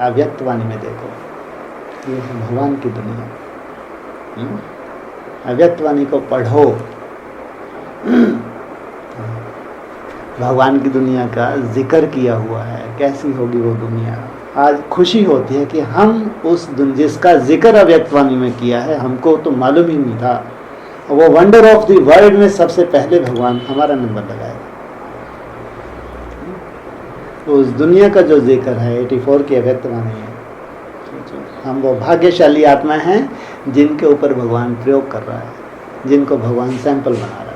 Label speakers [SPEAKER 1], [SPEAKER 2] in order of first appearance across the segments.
[SPEAKER 1] अव्यक्त वाणी में देखो, ये है भगवान की दुनिया। अव्यक्त वाणी को पढ़ो, भगवान की दुनिया का जिक्र किया हुआ है। कैसी होगी वो दुनिया। आज खुशी होती है कि हम उस जिसका जिक्र अव्यक्त वाणी में किया है, हमको तो मालूम ही नहीं था। वो वंडर ऑफ द वर्ल्ड में सबसे पहले भगवान हमारा नंबर लगाएगा। तो उस दुनिया का जो जिक्र है 84 की अव्यक्त वाणी है। हम वो भाग्यशाली आत्मा हैं जिनके ऊपर भगवान प्रयोग कर रहा है, जिनको भगवान सैंपल बना रहा है।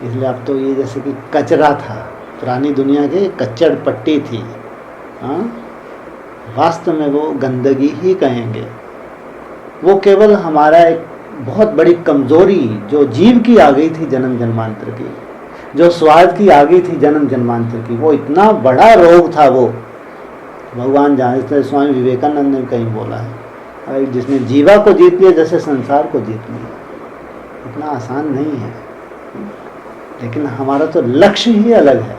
[SPEAKER 1] इसलिए अब तो ये जैसे कि कचरा था, पुरानी दुनिया के कच्चड़ पट्टी थी, वास्तव में वो गंदगी ही कहेंगे। वो केवल हमारा एक बहुत बड़ी कमजोरी जो जीव की आ गई थी जन्म जन्मांतर की, जो स्वार्थ की आ गई थी जन्म जन्मांतर की, वो इतना बड़ा रोग था। वो भगवान जानते, स्वामी विवेकानंद ने कहीं बोला है, जिसने जीवा को जीत लिया जैसे संसार को जीत लिया। इतना आसान नहीं है, लेकिन हमारा तो लक्ष्य ही अलग है।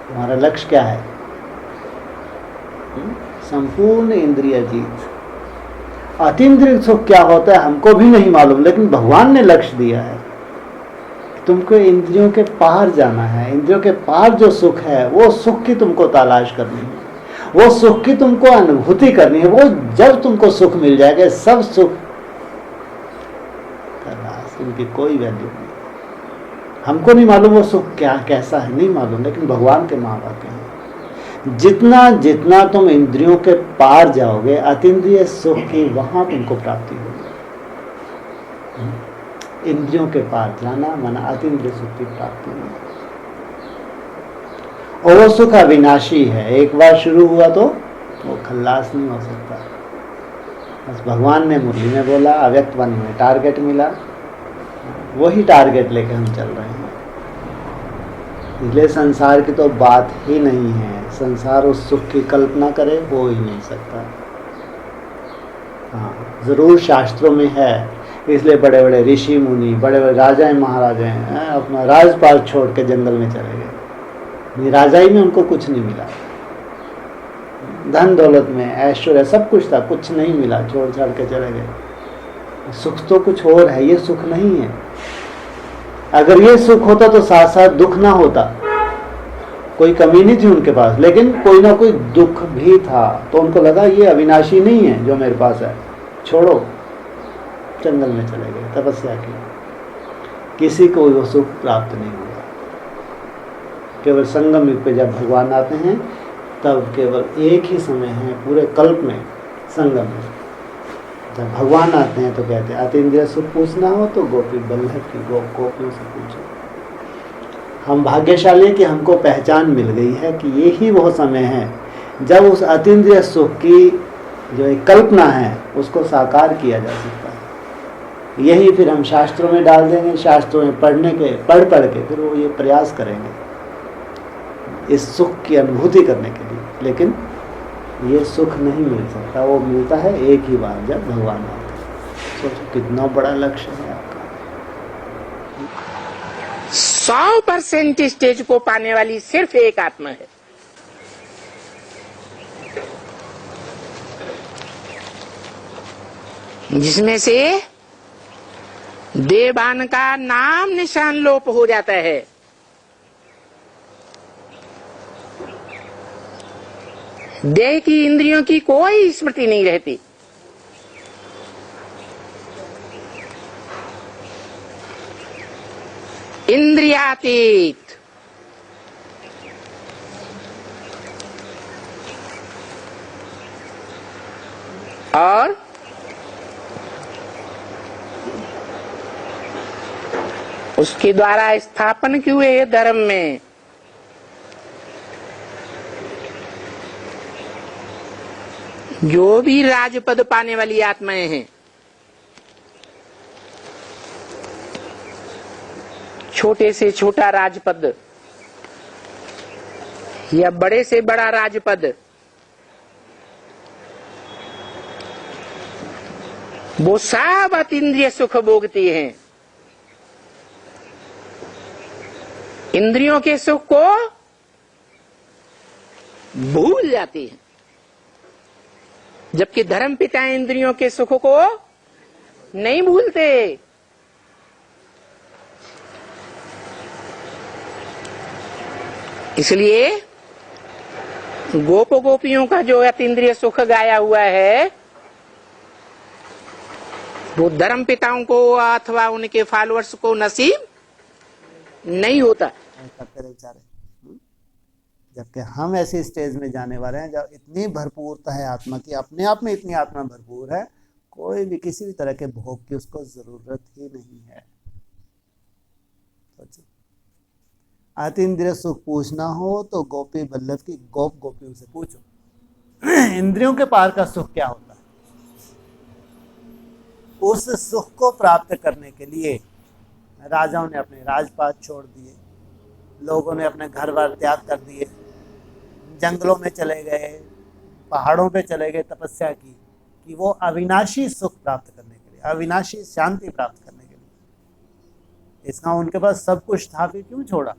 [SPEAKER 1] हमारा लक्ष्य क्या है? संपूर्ण इंद्रिय जीत। अतीन्द्रिय सुख क्या होता है हमको भी नहीं मालूम, लेकिन भगवान ने लक्ष्य दिया है। तुमको इंद्रियों के पार जाना है। इंद्रियों के पार जो सुख है, वो सुख की तुमको तलाश करनी है, वो सुख की तुमको अनुभूति करनी है। वो जब तुमको सुख मिल जाएगा, सब सुख उनकी कोई वैल्यू नहीं। हमको नहीं मालूम वो सुख क्या कैसा है, नहीं मालूम, लेकिन भगवान के माँ बाप हैं। जितना जितना तुम इंद्रियों के पार जाओगे, अतीन्द्रिय सुख की वहां तुमको प्राप्ति होगी। इंद्रियों के पार जाना माना अतीन्द्रिय सुख की प्राप्ति होगी। और वो सुख अविनाशी है, एक बार शुरू हुआ तो वो खल्लास नहीं हो सकता। बस भगवान ने मुरली में बोला, अव्यक्त वाणी में टारगेट मिला, वही टारगेट लेके हम चल रहे हैं। इसलिए संसार की तो बात ही नहीं है। संसार उस सुख की कल्पना करे, हो ही नहीं सकता। हाँ, जरूर शास्त्रों में है, इसलिए बड़े बड़े ऋषि मुनि, बड़े बड़े राजाएं महाराजाएं अपना राजपाट छोड़ के जंगल में चले गए। राजाई में उनको कुछ नहीं मिला, धन दौलत में ऐश्वर्य सब कुछ था, कुछ नहीं मिला, छोड़ छाड़ के चले गए। सुख तो कुछ और है, ये सुख नहीं है। अगर ये सुख होता तो साथ साथ दुख ना होता। कोई कमी नहीं थी उनके पास, लेकिन कोई ना कोई दुख भी था। तो उनको लगा ये अविनाशी नहीं है जो मेरे पास है, छोड़ो, जंगल में चले गए, तपस्या की। किसी को वो सुख प्राप्त नहीं हुआ। केवल संगम युग पे जब भगवान आते हैं, तब केवल एक ही समय है पूरे कल्प में, संगम में। जब भगवान आते हैं तो कहते हैं अतीन्द्रिय सुख पूछना हो तो गोपी बल्लभ की गोपियों से पूछो। हम भाग्यशाली कि हमको पहचान मिल गई है कि ये ही वो समय है जब उस अतीन्द्रिय सुख की जो एक कल्पना है उसको साकार किया जा सकता है। यही फिर हम शास्त्रों में डाल देंगे, शास्त्रों में पढ़ के फिर वो ये प्रयास करेंगे इस सुख की अनुभूति करने के लिए। लेकिन ये सुख नहीं मिल सकता, वो मिलता है एक ही बार जब भगवान आते हैं। सोचो कितना बड़ा लक्ष्य है आपका।
[SPEAKER 2] 100% स्टेज को पाने वाली सिर्फ एक आत्मा है। जिसमें से देवान का नाम निशान लोप हो जाता है। देह की इंद्रियों की कोई स्मृति नहीं रहती। इंद्रियातीत। और उसके द्वारा स्थापन किए हुए धर्म में जो भी राजपद पाने वाली आत्माएं हैं, छोटे से छोटा राजपद या बड़े से बड़ा राजपद, वो सब अतीन्द्रिय सुख भोगती हैं। इंद्रियों के सुख को भूल जाती है, जबकि धर्म पिता इंद्रियों के सुख को नहीं भूलते। इसलिए गोप गोपियों का जो अतीन्द्रिय सुख गाया हुआ है वो धर्म पिताओं को अथवा उनके फॉलोअर्स को नसीब नहीं होता।
[SPEAKER 1] बेचारे, जबकि हम ऐसी स्टेज में जाने वाले हैं जब इतनी भरपूरता है आत्मा की, अपने आप में इतनी आत्मा भरपूर है, कोई भी किसी भी तरह के भोग की उसको जरूरत ही नहीं है। अतीन्द्रिय सुख पूछना हो तो गोपी वल्लभ की गोप गोपियों से पूछो। इंद्रियों के पार का सुख क्या होता है? उस सुख को प्राप्त करने के लिए राजाओं ने अपने राजपाट छोड़ दिए, लोगों ने अपने घर बार त्याग कर दिए, जंगलों में चले गए, पहाड़ों पे चले गए तपस्या की, कि वो अविनाशी सुख प्राप्त करने के लिए, अविनाशी शांति प्राप्त करने के लिए। इसका उनके पास सब कुछ था, फिर क्यों छोड़ा?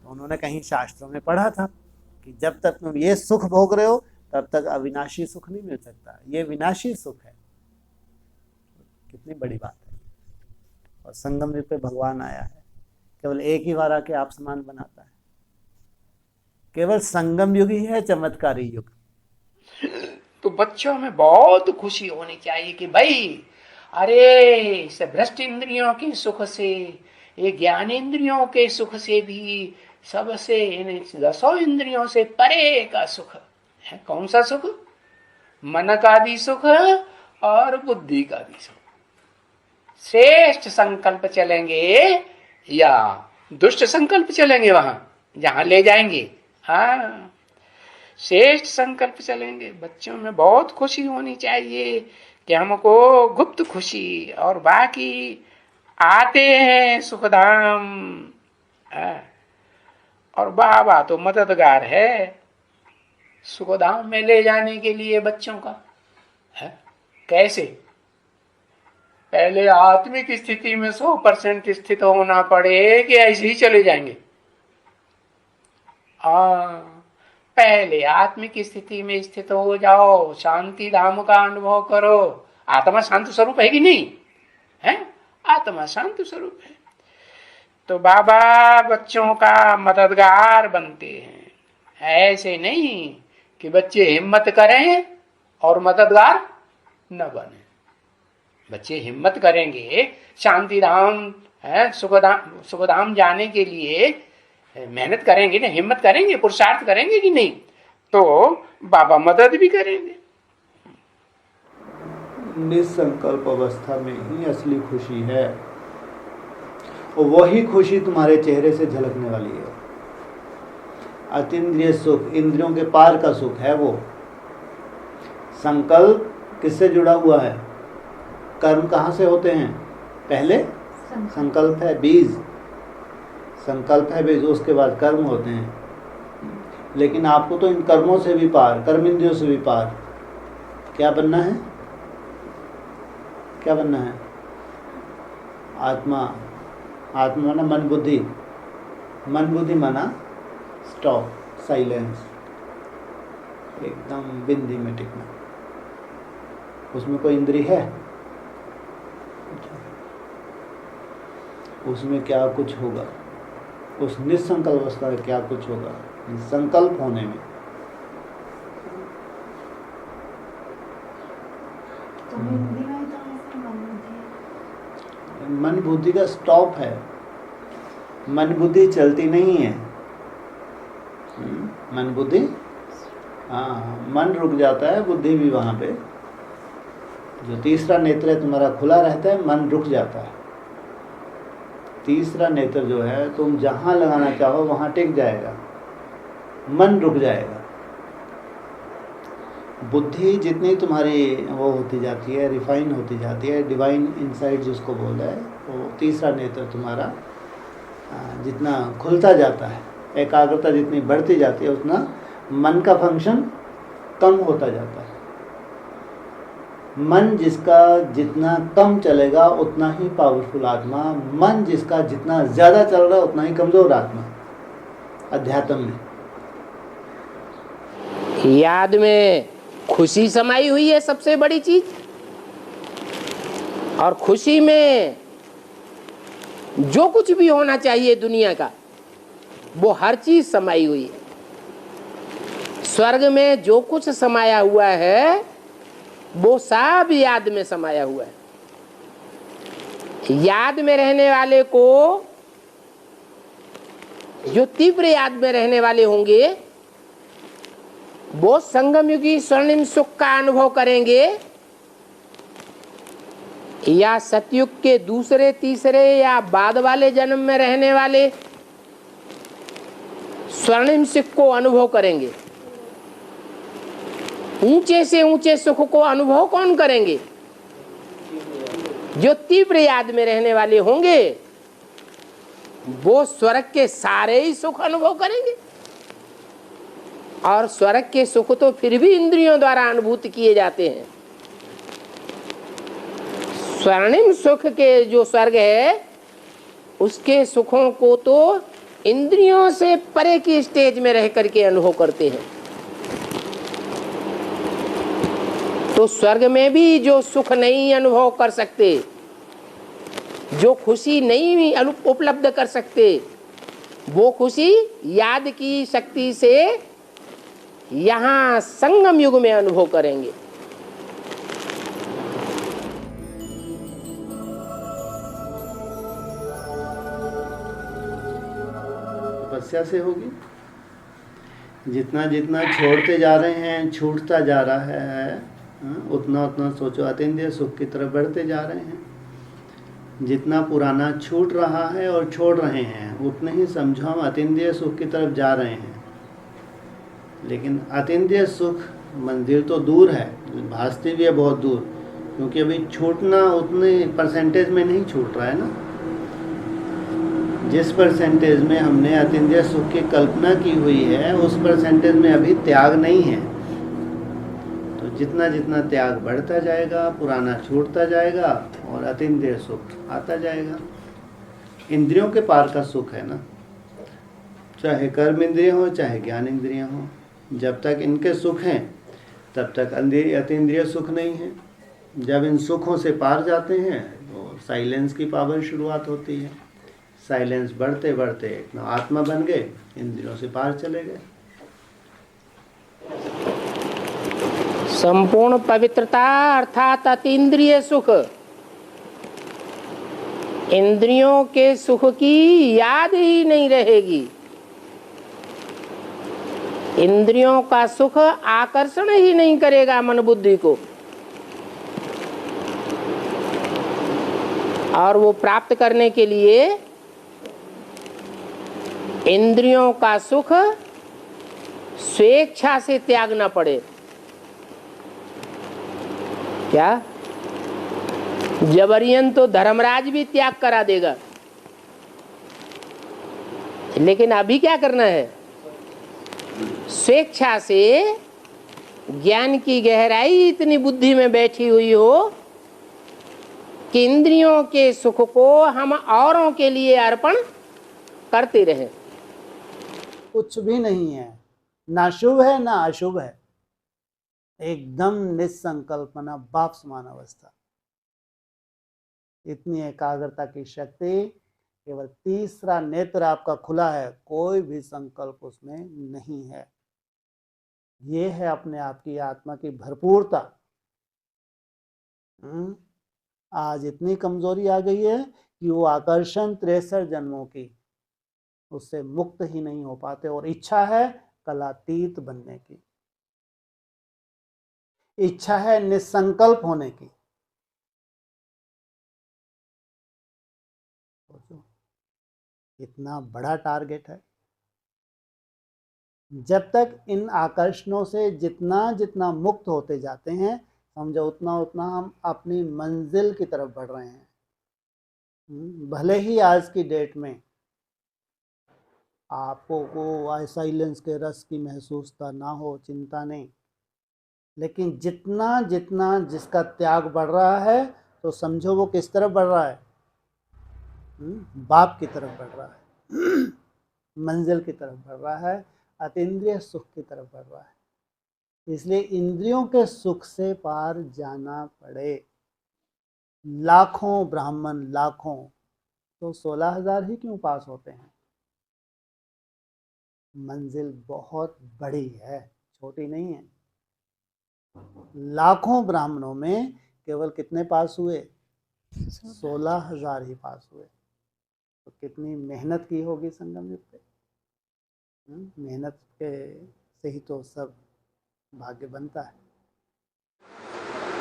[SPEAKER 1] तो उन्होंने कहीं शास्त्रों में पढ़ा था कि जब तक तुम ये सुख भोग रहे हो तब तक अविनाशी सुख नहीं मिल सकता, ये विनाशी सुख है। कितनी बड़ी बात है। और संगम युग पे भगवान आया है, केवल एक ही बार आके आप समान बनाता है। केवल संगम युग ही है चमत्कारी युग।
[SPEAKER 2] तो बच्चों में बहुत खुशी होनी चाहिए कि भाई अरे इस भ्रष्ट इंद्रियों के सुख से, ये ज्ञान इंद्रियों के सुख से भी, सबसे इन 10 इंद्रियों से परे का सुख है। कौन सा सुख? मन का भी सुख और बुद्धि का भी सुख। श्रेष्ठ संकल्प चलेंगे या दुष्ट संकल्प चलेंगे, वहां जहां ले जाएंगे। हाँ, श्रेष्ठ संकल्प चलेंगे। बच्चों में बहुत खुशी होनी चाहिए कि हमको गुप्त खुशी, और बाकी आते हैं सुखधाम। और बाबा तो मददगार है सुखधाम में ले जाने के लिए बच्चों का है। कैसे? पहले आत्मिक स्थिति में 100% स्थित होना पड़े कि ऐसे ही चले जाएंगे? पहले आत्मिक स्थिति में स्थित हो जाओ, शांति धाम का अनुभव करो। आत्मा शांत स्वरूप है कि नहीं है? आत्मा शांत स्वरूप है। तो बाबा बच्चों का मददगार बनते हैं। ऐसे नहीं कि बच्चे हिम्मत करें और मददगार न बने। बच्चे हिम्मत करेंगे, शांति धाम है, सुखधाम जाने के लिए मेहनत करेंगे ना, हिम्मत करेंगे, पुरुषार्थ करेंगे कि नहीं, तो बाबा मदद भी करेंगे।
[SPEAKER 1] निसंकल्प अवस्था में ही असली खुशी है, और वही खुशी तुम्हारे चेहरे से झलकने वाली है। अतीन्द्रिय सुख, इंद्रियों के पार का सुख है वो। संकल्प किससे जुड़ा हुआ है? कर्म कहाँ से होते हैं? पहले संकल्प है बीज, संकल्प है बीज, उसके बाद कर्म होते हैं। लेकिन आपको तो इन कर्मों से भी पार, कर्म इंद्रियों से भी पार क्या बनना है? क्या बनना है? आत्मा। आत्मा माना मन बुद्धि, मन बुद्धि माना स्टॉप, साइलेंस, एकदम बिंदी में टिकना। उसमें कोई इंद्री है? उसमें क्या कुछ होगा? उस निसंकल्प अवस्था में क्या कुछ होगा? संकल्प होने में
[SPEAKER 3] तो
[SPEAKER 1] मन बुद्धि का स्टॉप है। मन बुद्धि चलती नहीं है। मन बुद्धि, हाँ, मन रुक जाता है, बुद्धि भी वहाँ पे। जो तीसरा नेत्र है तुम्हारा खुला रहता है, मन रुक जाता है। तीसरा नेत्र जो है तुम जहाँ लगाना चाहो वहाँ टिक जाएगा, मन रुक जाएगा। बुद्धि जितनी तुम्हारी वो होती जाती है, रिफाइन होती जाती है, डिवाइन इनसाइट जिसको बोला है, वो तीसरा नेत्र तुम्हारा जितना खुलता जाता है, एकाग्रता जितनी बढ़ती जाती है, उतना मन का फंक्शन कम होता जाता है। मन जिसका जितना कम चलेगा उतना ही पावरफुल आत्मा, मन जिसका जितना ज़्यादा चल रहा है उतना ही कमज़ोर आत्मा। अध्यात्म में
[SPEAKER 2] याद में खुशी समाई हुई है सबसे बड़ी चीज, और खुशी में जो कुछ भी होना चाहिए दुनिया का वो हर चीज समाई हुई है। स्वर्ग में जो कुछ समाया हुआ है वो सब याद में समाया हुआ है। याद में रहने वाले को, जो तीव्र याद में रहने वाले होंगे वो संगम युगी स्वर्णिम सुख का अनुभव करेंगे, या सतयुग के दूसरे तीसरे या बाद वाले जन्म में रहने वाले स्वर्णिम सुख को अनुभव करेंगे। ऊंचे से ऊंचे सुख को अनुभव कौन करेंगे? जो तीव्र याद में रहने वाले होंगे वो स्वर्ग के सारे ही सुख अनुभव करेंगे। और स्वर्ग के सुख तो फिर भी इंद्रियों द्वारा अनुभूत किए जाते हैं। स्वर्णिम सुख के जो स्वर्ग है उसके सुखों को तो इंद्रियों से परे की स्टेज में रह करके अनुभव करते हैं। तो स्वर्ग में भी जो सुख नहीं अनुभव कर सकते, जो खुशी नहीं उपलब्ध कर सकते, वो खुशी याद की शक्ति से यहाँ संगम युग में अनुभव करेंगे।
[SPEAKER 1] तपस्या से होगी। जितना जितना छोड़ते जा रहे हैं, छूटता जा रहा है, उतना उतना सोचो अतीन्द्रिय सुख की तरफ बढ़ते जा रहे हैं। जितना पुराना छूट रहा है और छोड़ रहे हैं उतने ही समझो हम अतीन्द्रिय सुख की तरफ जा रहे हैं। लेकिन अतीन्द्रिय सुख मंदिर तो दूर है, भासती भी है बहुत दूर, क्योंकि अभी छूटना उतने परसेंटेज में नहीं छूट रहा है ना। जिस परसेंटेज में हमने अतीन्द्रिय सुख की कल्पना की हुई है उस परसेंटेज में अभी त्याग नहीं है। तो जितना जितना त्याग बढ़ता जाएगा, पुराना छूटता जाएगा और अतीन्द्रिय सुख आता जाएगा। इंद्रियों के पार का सुख है ना, चाहे कर्म इंद्रिय हो चाहे ज्ञान इंद्रिय हो। जब तक इनके सुख हैं तब तक अतीन्द्रिय सुख नहीं है। जब इन सुखों से पार जाते हैं तो साइलेंस की पावर शुरुआत होती है। साइलेंस बढ़ते बढ़ते एक आत्मा बन गए, इंद्रियों से पार चले गए।
[SPEAKER 2] संपूर्ण पवित्रता अर्थात अतीन्द्रिय सुख, इंद्रियों के सुख की याद ही नहीं रहेगी। इंद्रियों का सुख आकर्षण ही नहीं करेगा मन बुद्धि को, और वो प्राप्त करने के लिए इंद्रियों का सुख स्वेच्छा से त्यागना पड़े। क्या जबरियन तो धर्मराज भी त्याग करा देगा, लेकिन अभी क्या करना है? स्वेच्छा से ज्ञान की गहराई इतनी बुद्धि में बैठी हुई हो कि इंद्रियों के सुख को हम औरों के लिए अर्पण करते रहें।
[SPEAKER 1] कुछ भी नहीं है, ना शुभ है ना अशुभ है, एकदम निसंकल्पना, बाप समान अवस्था। इतनी एकाग्रता की शक्ति, केवल तीसरा नेत्र आपका खुला है, कोई भी संकल्प उसमें नहीं है। ये है अपने आप की आत्मा की भरपूरता। आज इतनी कमजोरी आ गई है कि वो आकर्षण 63 जन्मों की, उससे मुक्त ही नहीं हो पाते। और इच्छा है कलातीत बनने की, इच्छा है निसंकल्प होने की। इतना बड़ा टारगेट है। जब तक इन आकर्षणों से जितना जितना मुक्त होते जाते हैं, समझो उतना उतना हम अपनी मंजिल की तरफ बढ़ रहे हैं। भले ही आज की डेट में आपको को साइलेंस के रस की महसूसता ना हो, चिंता नहीं, लेकिन जितना जितना जिसका त्याग बढ़ रहा है तो समझो वो किस तरफ बढ़ रहा है? बाप की तरफ बढ़ रहा है, मंजिल की तरफ बढ़ रहा है, अतीन्द्रिय सुख की तरफ बढ़ रहा है। इसलिए इंद्रियों के सुख से पार जाना पड़े। लाखों ब्राह्मण, लाखों, तो 16,000 ही क्यों पास होते हैं? मंजिल बहुत बड़ी है, छोटी नहीं है। लाखों ब्राह्मणों में केवल कितने पास हुए? 16,000 ही पास हुए। तो कितनी मेहनत की होगी संगम युग पे? मेहनत के से ही तो सब भाग्य बनता है।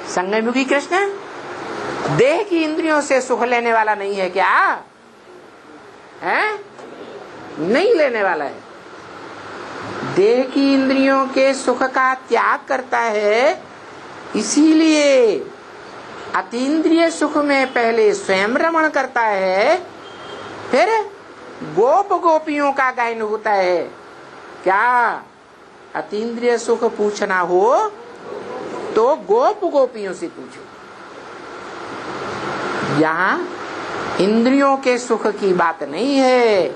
[SPEAKER 2] संगमयुगी कृष्ण देह की इंद्रियों से सुख लेने वाला नहीं है क्या? है? नहीं लेने वाला है। देह की इंद्रियों के सुख का त्याग करता है, इसीलिए अतीन्द्रिय सुख में पहले स्वयं रमण करता है, फिर गोप गोपियों का गायन होता है। क्या अतीन्द्रिय सुख पूछना हो तो गोप गोपियों से पूछो। यहाँ इंद्रियों के सुख की बात नहीं है।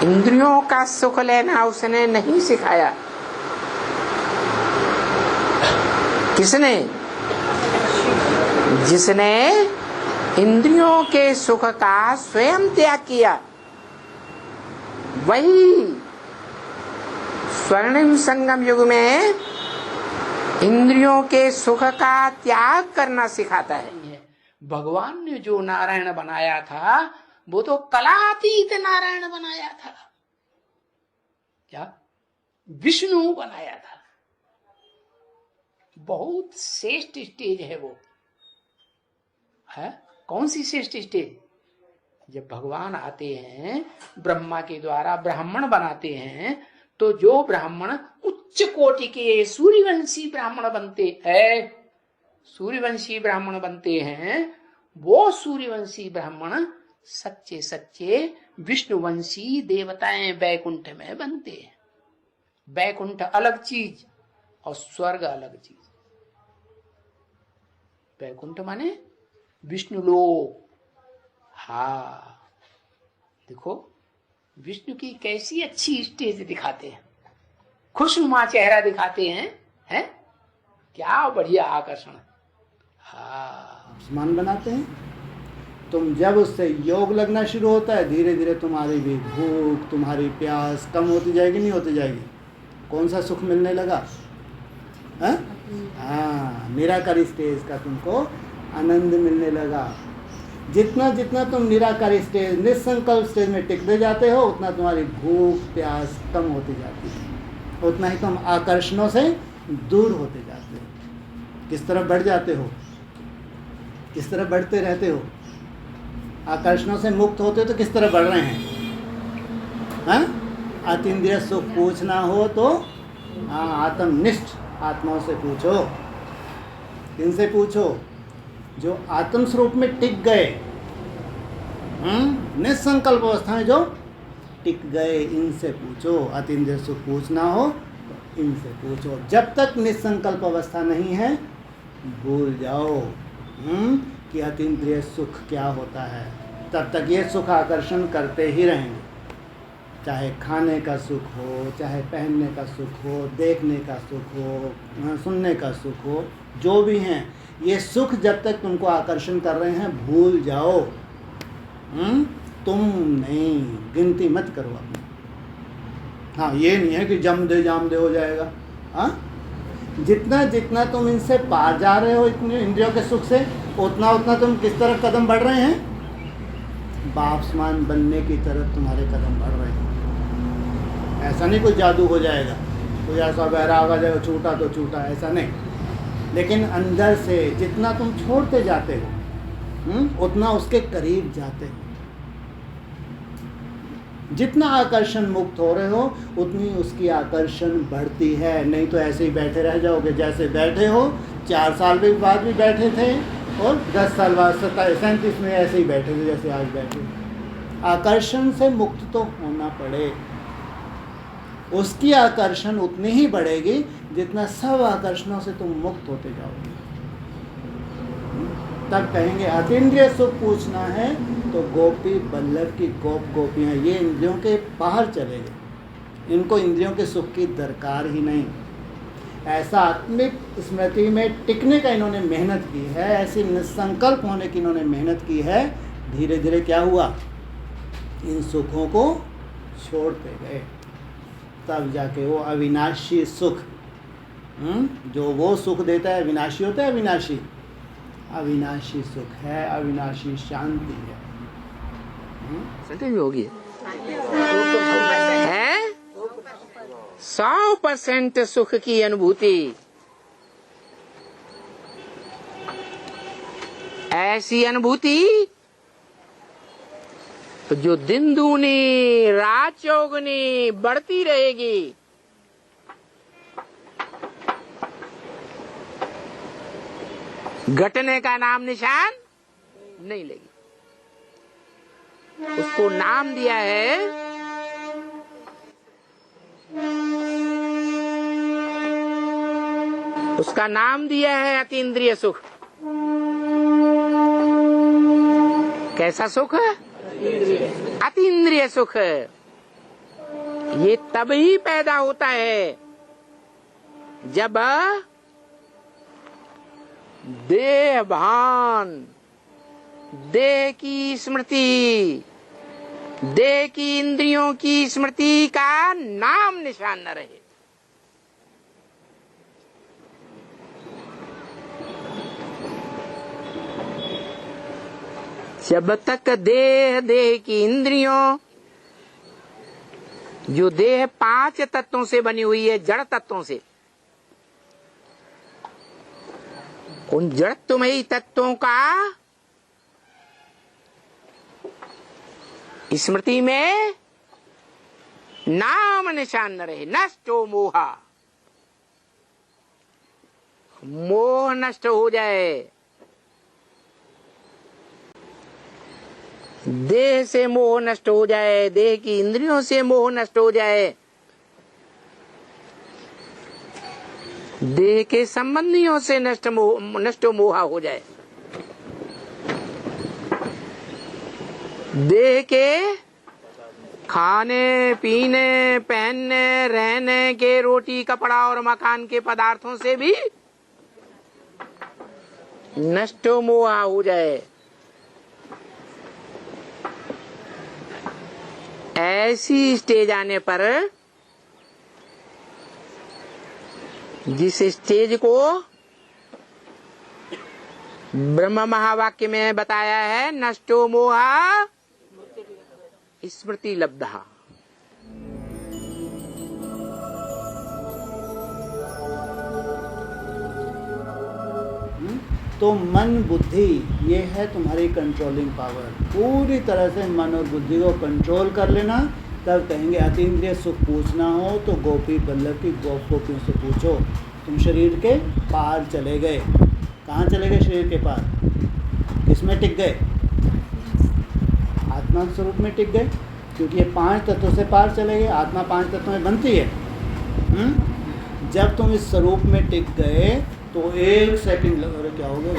[SPEAKER 2] इंद्रियों का सुख लेना उसने नहीं सिखाया। किसने? जिसने इंद्रियों के सुख का स्वयं त्याग किया, वही स्वर्णिम संगम युग में इंद्रियों के सुख का त्याग करना सिखाता है। भगवान ने जो नारायण बनाया था वो तो कलातीत नारायण बनाया था। क्या? विष्णु बनाया था। बहुत श्रेष्ठ स्टेज है वो। है कौन सी श्रेष्ठ स्टेज? जब भगवान आते हैं, ब्रह्मा के द्वारा ब्राह्मण बनाते हैं, तो जो ब्राह्मण उच्च कोटि के सूर्यवंशी ब्राह्मण बनते हैं, सूर्यवंशी ब्राह्मण बनते हैं, वो सूर्यवंशी ब्राह्मण सच्चे सच्चे विष्णुवंशी देवताएं वैकुंठ में बनते हैं। वैकुंठ अलग चीज और स्वर्ग अलग चीज। वैकुंठ माने विष्णु लोक। हाँ, देखो विष्णु की कैसी अच्छी स्टेज दिखाते हैं, खुशनुमा चेहरा दिखाते हैं, हैं? क्या बढ़िया आकर्षण। हाँ,
[SPEAKER 1] आसमान बनाते हैं। तुम जब उससे योग लगना शुरू होता है, धीरे धीरे तुम्हारी भी भूख, तुम्हारी प्यास कम होती जाएगी, नहीं होती जाएगी? कौन सा सुख मिलने लगा? हाँ, निराकारी स्टेज का तुमको आनंद मिलने लगा। जितना जितना तुम निराकारी स्टेज, निसंकल्प स्टेज में टिकते जाते हो, उतना तुम्हारी भूख प्यास कम होती जाती है, उतना ही तुम आकर्षणों से दूर होते जाते हो। किस तरफ बढ़ जाते हो? किस तरफ बढ़ते रहते हो? आकर्षणों से मुक्त होते हो तो किस तरफ बढ़ रहे हैं? हाँ, अतीन्द्रिय सुख पूछना हो तो हाँ, आत्मनिष्ठ आत्माओं से पूछो। किनसे पूछो? जो आत्म स्वरूप में टिक गए, निसंकल्प अवस्था में जो टिक गए, इनसे पूछो। अतीन्द्रिय सुख पूछना हो तो इनसे पूछो। जब तक निसंकल्प अवस्था नहीं है, भूल जाओ कि अतीन्द्रिय सुख क्या होता है। तब तक ये सुख आकर्षण करते ही रहेंगे। चाहे खाने का सुख हो, चाहे पहनने का सुख हो, देखने का सुख हो, सुनने का सुख हो, जो भी हैं, ये सुख जब तक तुमको आकर्षण कर रहे हैं, भूल जाओ। तुम नहीं, गिनती मत करो अपनी। हाँ, ये नहीं है कि जम दे हो जाएगा। हाँ, जितना जितना तुम इनसे पार जा रहे हो, इतने इंद्रियों के सुख से, उतना उतना तुम किस तरफ कदम बढ़ रहे हैं? बाप समान बनने की तरफ तुम्हारे कदम बढ़ रहे हैं। ऐसा नहीं कोई जादू हो जाएगा, कोई ऐसा बहराग आ जाएगा, छूटा तो छूटा, ऐसा नहीं। लेकिन अंदर से जितना तुम छोड़ते जाते हो, उतना उसके करीब जाते हो। जितना आकर्षण मुक्त हो रहे हो, उतनी उसकी आकर्षण बढ़ती है। नहीं तो ऐसे ही बैठे रह जाओगे जैसे बैठे हो। 4 साल के बाद भी बैठे थे और 10 साल बाद 37 में ऐसे ही बैठे थे जैसे आज बैठे। आकर्षण से मुक्त तो होना पड़े। उसकी आकर्षण उतनी ही बढ़ेगी जितना सब आकर्षणों से तुम मुक्त होते जाओगे। तब कहेंगे अतीन्द्रिय सुख पूछना है तो गोपी बल्लभ की गोप गोपियाँ, ये इंद्रियों के बाहर चले गए। इनको इंद्रियों के सुख की दरकार ही नहीं। ऐसा आत्मिक स्मृति में टिकने का इन्होंने मेहनत की है, ऐसी निसंकल्प होने की इन्होंने मेहनत की है। धीरे धीरे क्या हुआ, इन सुखों को छोड़ते गए, तब जाके वो अविनाशी सुख, जो वो सुख देता है अविनाशी होता है, अविनाशी अविनाशी सुख है, अविनाशी शांति है।
[SPEAKER 2] सेंटेंस होगी है 100% सुख की अनुभूति। ऐसी अनुभूति तो जो दिन दूनी रात चौगुनी बढ़ती रहेगी। घटने का नाम निशान नहीं लेगी। उसको नाम दिया है उसका नाम दिया है अतीन्द्रिय सुख। कैसा सुख है? अतीन्द्रिय सुख। ये तभी पैदा होता है जब देह भान, देह की स्मृति, देह की इंद्रियों की स्मृति का नाम निशान न रहे। जब तक देह, देह की इंद्रियों, जो देह 5 तत्वों से बनी हुई है, जड़ तत्वों से, उन जड़त्वमयी तत्वों का स्मृति में नाम निशान न रहे। नष्टो मोहा, मोह नष्ट हो जाए, देह से मोह नष्ट हो जाए, देह की इंद्रियों से मोह नष्ट हो जाए, देह के संबंधियों से नष्ट मोहा हो जाए, देह के खाने पीने पहनने रहने के रोटी कपड़ा और मकान के पदार्थों से भी नष्ट मोहा हो जाए। ऐसी स्टेज आने पर, जिस स्टेज को ब्रह्म महावाक्य में बताया है, नष्टो मोहा स्मृति लब्धा।
[SPEAKER 1] तो मन बुद्धि ये है तुम्हारी कंट्रोलिंग पावर। पूरी तरह से मन और बुद्धि को कंट्रोल कर लेना। तब कहेंगे अतीन्द्रिय सुख पूछना हो तो गोपी बल्लभ की गोपियों से पूछो। तुम शरीर के पार चले गए। कहाँ चले गए? शरीर के पार। किसमें टिक गए? आत्मा स्वरूप में टिक गए, क्योंकि ये 5 तत्वों से पार चले गए। आत्मा 5 तत्वों में बनती है। जब तुम इस स्वरूप में टिक गए तो 1 सेकंड अरे क्या हो गया?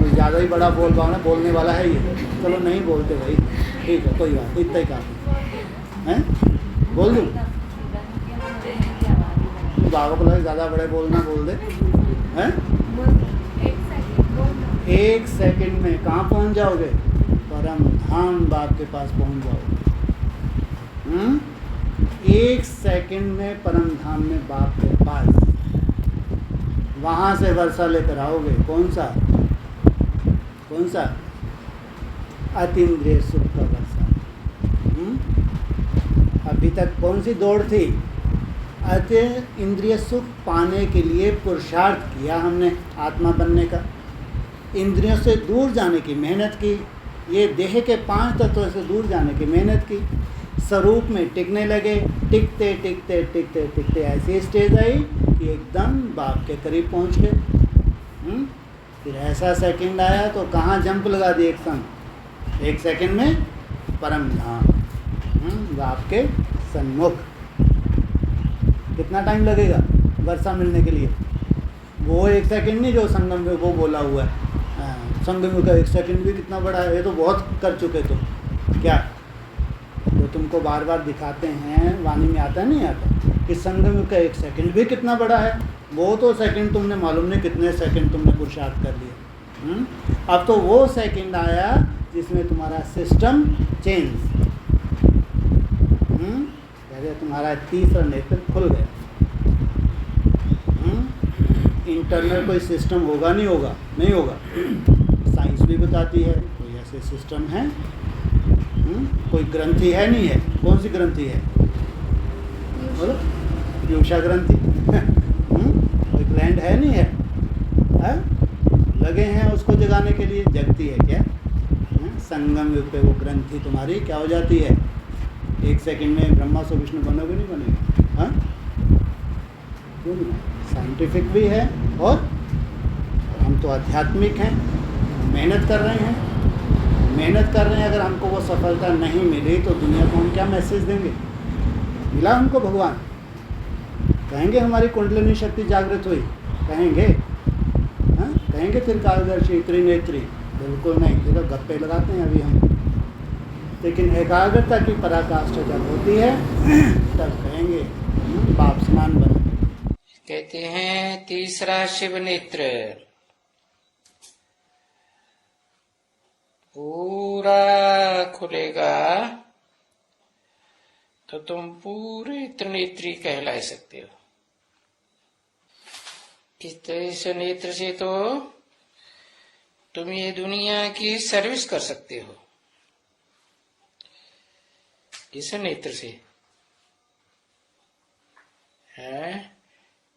[SPEAKER 1] ज़्यादा ही बड़ा बोल पाओ ना, बोलने वाला है ये। चलो नहीं बोलते भाई, ठीक है, कोई बात, इतना ही काफ़ी है। बोल दूँ? बाबा को लगे ज़्यादा बड़े बोलना, बोल दे हैं। 1 सेकंड में कहाँ पहुँच जाओगे? परम धाम बाप के पास पहुँच जाओगे। 1 सेकंड में परम धाम में बाप के पास। वहाँ से वर्षा लेकर आओगे। कौन सा? कौन सा? अतीन्द्रिय सुख का वर्षा। अभी तक कौन सी दौड़ थी? अति इंद्रिय सुख पाने के लिए पुरुषार्थ किया हमने, आत्मा बनने का। इंद्रियों से दूर जाने की मेहनत की। ये देह के 5 तत्वों से दूर जाने की मेहनत की। स्वरूप में टिकने लगे। टिकते टिकते टिकते टिकते ऐसी स्टेज आई कि एकदम बाप के करीब पहुंच गए। फिर ऐसा सेकंड आया तो कहाँ जंप लगा दिए एक संग। 1 सेकंड में परम धाम, बाप के सन्मुख। कितना टाइम लगेगा वर्षा मिलने के लिए? वो 1 सेकंड नहीं जो संगम में वो बोला हुआ है। संगम का 1 सेकंड भी कितना बड़ा है। ये तो बहुत कर चुके। तो क्या जो तुमको बार बार दिखाते हैं, वाणी में आता नहीं आता कि संगम युग का 1 सेकंड भी कितना बड़ा है। वो तो सेकंड तुमने मालूम नहीं कितने सेकंड तुमने पुरुषार्थ कर लिए। अब तो वो सेकंड आया जिसमें तुम्हारा सिस्टम चेंज, पहले तुम्हारा तीसरा नेत्र खुल गया। इंटरनल कोई सिस्टम होगा नहीं होगा, नहीं होगा। साइंस भी बताती है कोई ऐसे सिस्टम है, कोई ग्रंथि है नहीं है। कौन सी ग्रंथि है बोलो? पीयूषा ग्रंथि। कोई ग्लैंड है नहीं है? लगे हैं उसको जगाने के लिए, जगती है क्या? संगम युग पे वो ग्रंथि तुम्हारी क्या हो जाती है? 1 सेकंड में ब्रह्मा से विष्णु बनोगे नहीं बनेगा? हाँ, क्यों नहीं? साइंटिफिक भी है और हम तो आध्यात्मिक हैं, मेहनत कर रहे हैं। मेहनत कर रहे हैं, अगर हमको वो सफलता नहीं मिली तो दुनिया को हम क्या मैसेज देंगे? मिला हमको भगवान? कहेंगे हमारी कुंडलिनी शक्ति जागृत हुई? कहेंगे? हाँ, कहेंगे त्रिकालदर्शी त्रिनेत्री? बिल्कुल नहीं। देखो गप्पे लगाते हैं अभी हम, लेकिन एकाग्रता की पराकाष्ठा जब होती है तब कहेंगे बाप समान बनो।
[SPEAKER 2] कहते हैं तीसरा शिव नेत्र पूरा खुलेगा तो तुम पूरे त्रिनेत्री कहला सकते हो। इस नेत्र से तो तुम ये दुनिया की सर्विस कर सकते हो, इस नेत्र से है,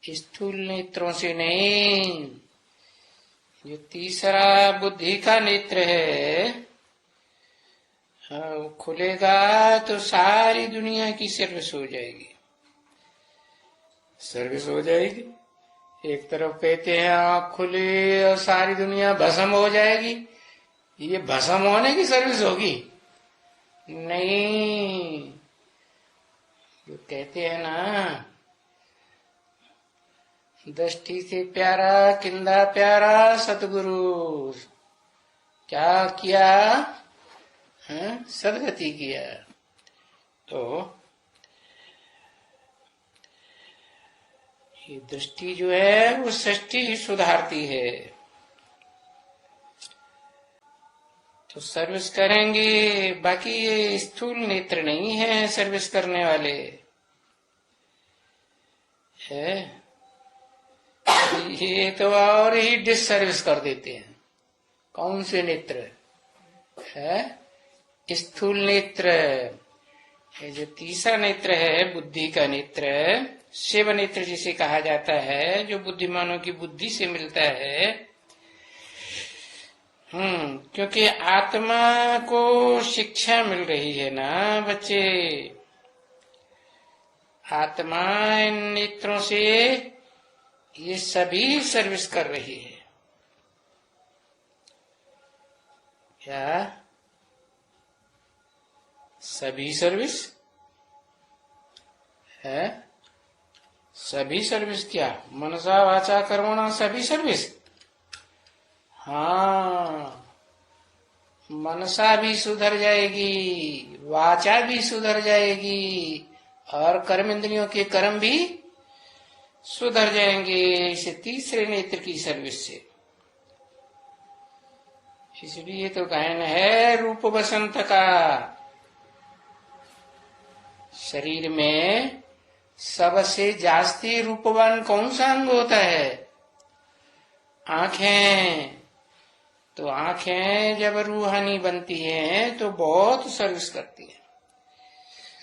[SPEAKER 2] स्थूल नेत्रों से नहीं। जो तीसरा बुद्धि का नेत्र है, खुलेगा तो सारी दुनिया की सर्विस हो जाएगी, सर्विस हो जाएगी। एक तरफ कहते हैं आँख खुली और सारी दुनिया भस्म हो जाएगी, ये भस्म होने की सर्विस होगी? नहीं। जो कहते हैं ना, दृष्टि से प्यारा किंदा प्यारा सतगुरु, क्या किया? सदगति किया। तो ये दृष्टि जो है वो सृष्टि ही सुधारती है। तो सर्विस करेंगे, बाकी ये स्थूल नेत्र नहीं है सर्विस करने वाले है, ये तो और ही डिसर्विस कर देते हैं। कौन से नेत्र है? स्थूल नेत्र। ये जो तीसरा नेत्र है बुद्धि का नेत्र, शिव नेत्र जिसे कहा जाता है, जो बुद्धिमानों की बुद्धि से मिलता है। क्योंकि आत्मा को शिक्षा मिल रही है ना बच्चे, आत्मा इन नेत्रों से ये सभी सर्विस कर रही है। क्या सभी सर्विस है? सभी सर्विस क्या? मनसा वाचा कर्मणा सभी सर्विस। हाँ, मनसा भी सुधर जाएगी, वाचा भी सुधर जाएगी और कर्म इंद्रियों के कर्म भी सुधर जाएंगे इस तीसरे नेत्र की सर्विस से। इसलिए तो गायन है रूप बसंत का। शरीर में सबसे जास्ती रूपवान कौन सा अंग होता है? आंखें। तो आंखें जब रूहानी बनती हैं तो बहुत सर्विस करती है।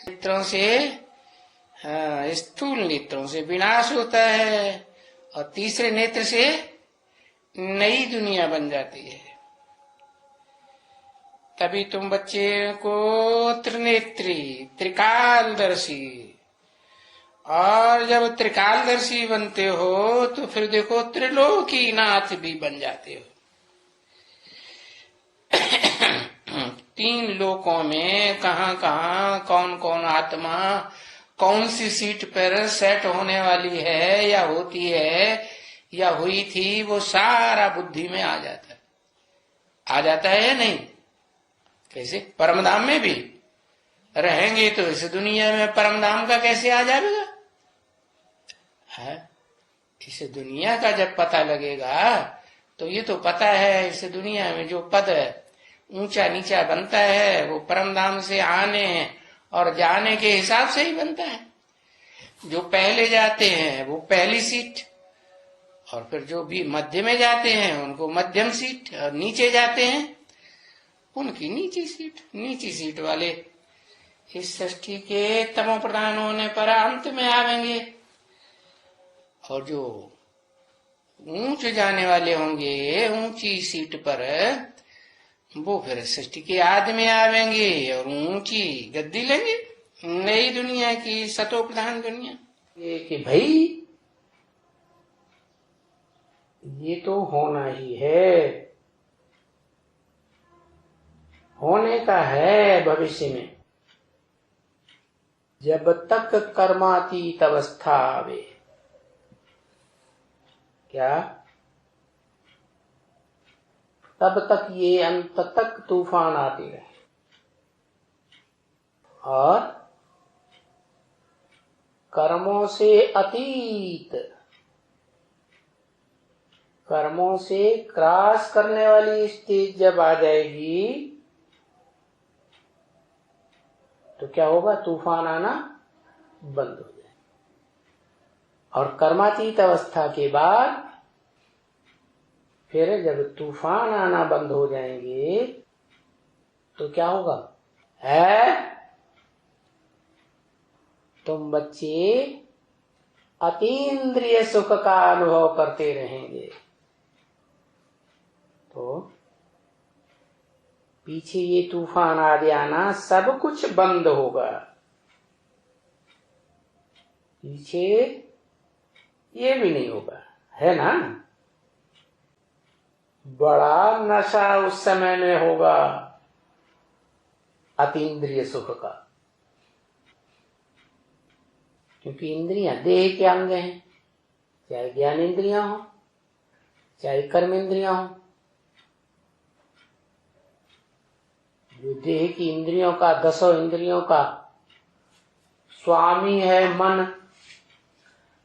[SPEAKER 2] नेत्रों से, स्थूल नेत्रों से विनाश होता है और तीसरे नेत्र से नई दुनिया बन जाती है। तभी तुम बच्चे को त्रिनेत्री, त्रिकालदर्शी, और जब त्रिकालदर्शी बनते हो तो फिर देखो त्रिलोकी नाथ भी बन जाते हो। 3 लोकों में कहाँ कहाँ कौन कौन आत्मा कौन सी सीट पर सेट होने वाली है या होती है या हुई थी, वो सारा बुद्धि में आ जाता है। आ जाता है या नहीं? कैसे? परमधाम में भी रहेंगे तो इस दुनिया में परम धाम का कैसे आ जाएगा है? इस दुनिया का जब पता लगेगा तो ये तो पता है इस दुनिया में जो पद ऊंचा नीचा बनता है वो परम धाम से आने और जाने के हिसाब से ही बनता है। जो पहले जाते हैं वो पहली सीट, और फिर जो भी मध्य में जाते हैं उनको मध्यम सीट, और नीचे जाते हैं उनकी नीची सीट। नीची सीट वाले इस सृष्टि के तमो प्रधान होने पर अंत में आवेंगे, और जो ऊंच जाने वाले होंगे ऊंची सीट पर वो फिर सृष्टि के आदि में आवेंगे और ऊंची गद्दी लेंगे नई दुनिया की सतो प्रधान दुनिया। ये कि भाई ये तो होना ही है, होने का है भविष्य में। जब तक कर्मातीत अवस्था आवे, क्या तब तक ये अंत तक तूफान आते रहे, और कर्मों से अतीत, कर्मों से क्रॉस करने वाली स्टेज जब आ जाएगी तो क्या होगा? तूफान आना बंद हो जाए। और कर्मातीत अवस्था के बाद फिर जब तूफान आना बंद हो जाएंगे तो क्या होगा? है तुम बच्चे अतीन्द्रिय सुख का अनुभव करते रहेंगे। तो पीछे ये तूफान आ जाना सब कुछ बंद होगा, पीछे ये भी नहीं होगा, है ना? बड़ा नशा उस समय में होगा अतीन्द्रिय सुख का, क्योंकि इंद्रियां देह के अंग हैं, चाहे ज्ञान इंद्रियां हो चाहे कर्म इंद्रियां हो। जो देह की इंद्रियों का, 10 इंद्रियों का स्वामी है मन,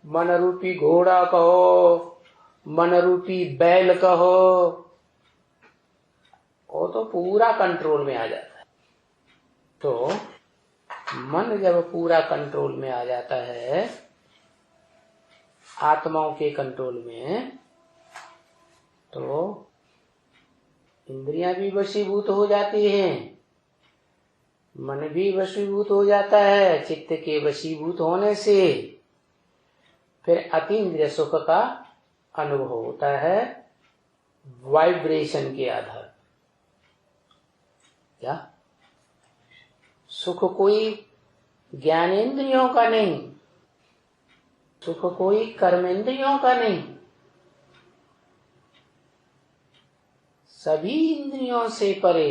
[SPEAKER 2] मन रूपी घोड़ा कहो, मन रूपी बैल कहो, वो तो पूरा कंट्रोल में आ जाता है। तो मन जब पूरा कंट्रोल में आ जाता है, आत्माओं के कंट्रोल में, तो इंद्रियां भी वशीभूत हो जाती हैं, मन भी वशीभूत हो जाता है। चित्त के वशीभूत होने से फिर अतीन्द्रिय सुख का अनुभव होता है वाइब्रेशन के आधार। क्या सुख कोई ज्ञानेंद्रियों का नहीं, सुख कोई कर्मेंद्रियों का नहीं, सभी इंद्रियों से परे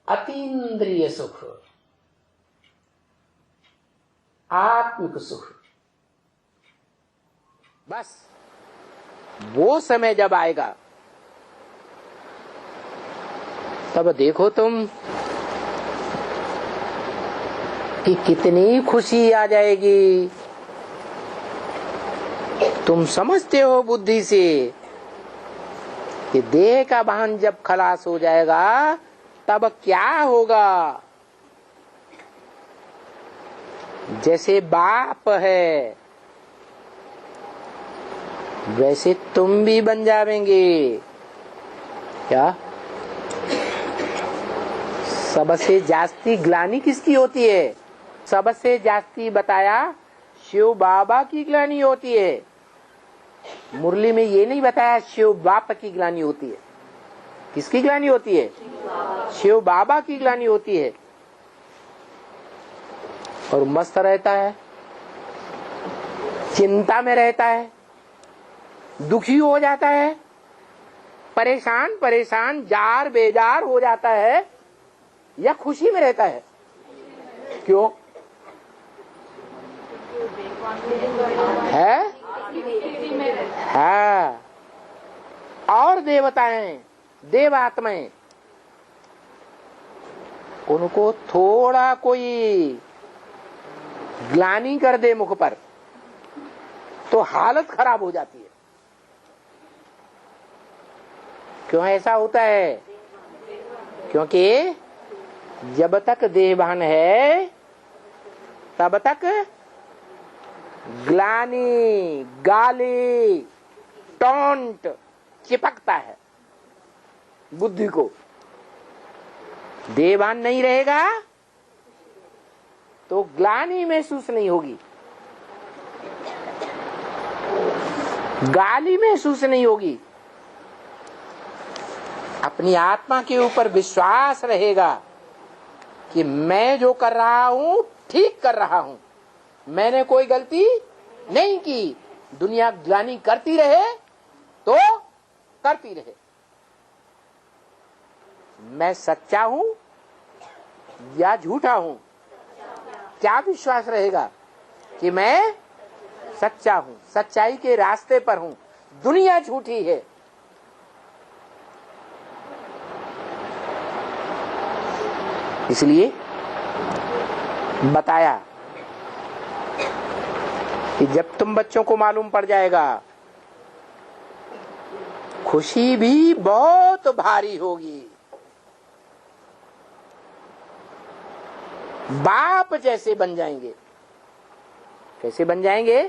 [SPEAKER 2] अतीन्द्रिय सुख, आत्मिक सुख। बस वो समय जब आएगा तब देखो तुम कि कितनी खुशी आ जाएगी। तुम समझते हो बुद्धि से कि देह का वाहन जब खलास हो जाएगा तब क्या होगा। जैसे बाप है वैसे तुम भी बन जावेंगे। क्या सबसे जास्ती ग्लानि किसकी होती है? सबसे जास्ती बताया शिव बाबा की ग्लानि होती है। मुरली में ये नहीं बताया शिव बाप की ग्लानि होती है। किसकी ग्लानि होती है? शिव बाबा की ग्लानि होती है। और मस्त रहता है, चिंता में रहता है, दुखी हो जाता है, परेशान परेशान जार बेजार हो जाता है, या खुशी में रहता है? क्यों है? और देवताएं, देवात्माएं उनको थोड़ा कोई ग्लानि कर दे मुख पर तो हालत खराब हो जाती है। क्यों ऐसा होता है? क्योंकि जब तक देहभान है तब तक ग्लानि, गाली, टॉन्ट चिपकता है बुद्धि को। देहभान नहीं रहेगा तो ग्लानि महसूस नहीं होगी, गाली महसूस नहीं होगी। अपनी आत्मा के ऊपर विश्वास रहेगा कि मैं जो कर रहा हूं ठीक कर रहा हूं, मैंने कोई गलती नहीं की। दुनिया ग्लानि करती रहे तो करती रहे, मैं सच्चा हूं या झूठा हूं। क्या विश्वास रहेगा कि मैं सच्चा हूं, सच्चाई के रास्ते पर हूं, दुनिया झूठी है। इसलिए बताया कि जब तुम बच्चों को मालूम पड़ जाएगा खुशी भी बहुत भारी होगी, बाप जैसे बन जाएंगे। कैसे बन जाएंगे?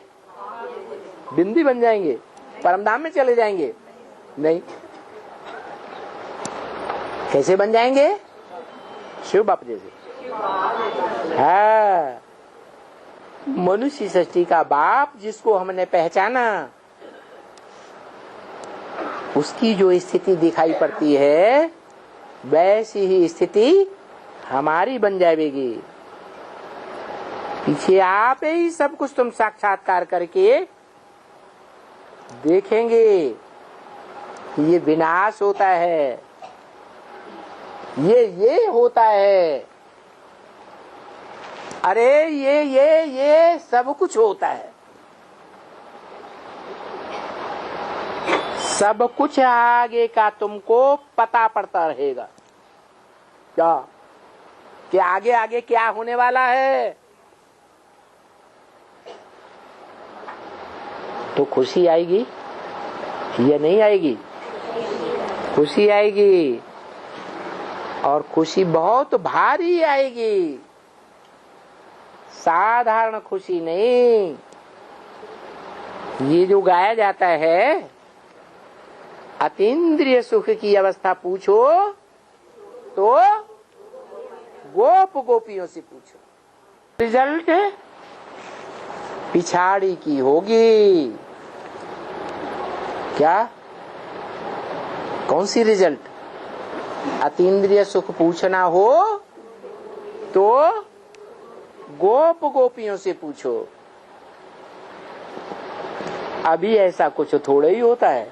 [SPEAKER 2] बिंदी बन जाएंगे, परमधाम में चले जाएंगे? नहीं। कैसे बन जाएंगे? शिव बाप जैसे। हाँ, मनुष्य सृष्टि का बाप जिसको हमने पहचाना, उसकी जो स्थिति दिखाई पड़ती है वैसी ही स्थिति हमारी बन जाएगी। पीछे आप ही सब कुछ तुम साक्षात्कार करके देखेंगे ये विनाश होता है, ये होता है, अरे ये सब कुछ होता है। सब कुछ आगे का तुमको पता पड़ता रहेगा। क्या कि आगे आगे क्या होने वाला है। तो खुशी आएगी या नहीं आएगी? खुशी आएगी, और खुशी बहुत भारी आएगी, साधारण खुशी नहीं। ये जो गाया जाता है अतीन्द्रिय सुख की अवस्था पूछो तो गोप गोपियों से पूछो, रिजल्ट पिछाड़ी की होगी। क्या? कौन सी रिजल्ट? अतीन्द्रिय सुख पूछना हो तो गोप गोपियों से पूछो। अभी ऐसा कुछ थोड़ा ही होता है।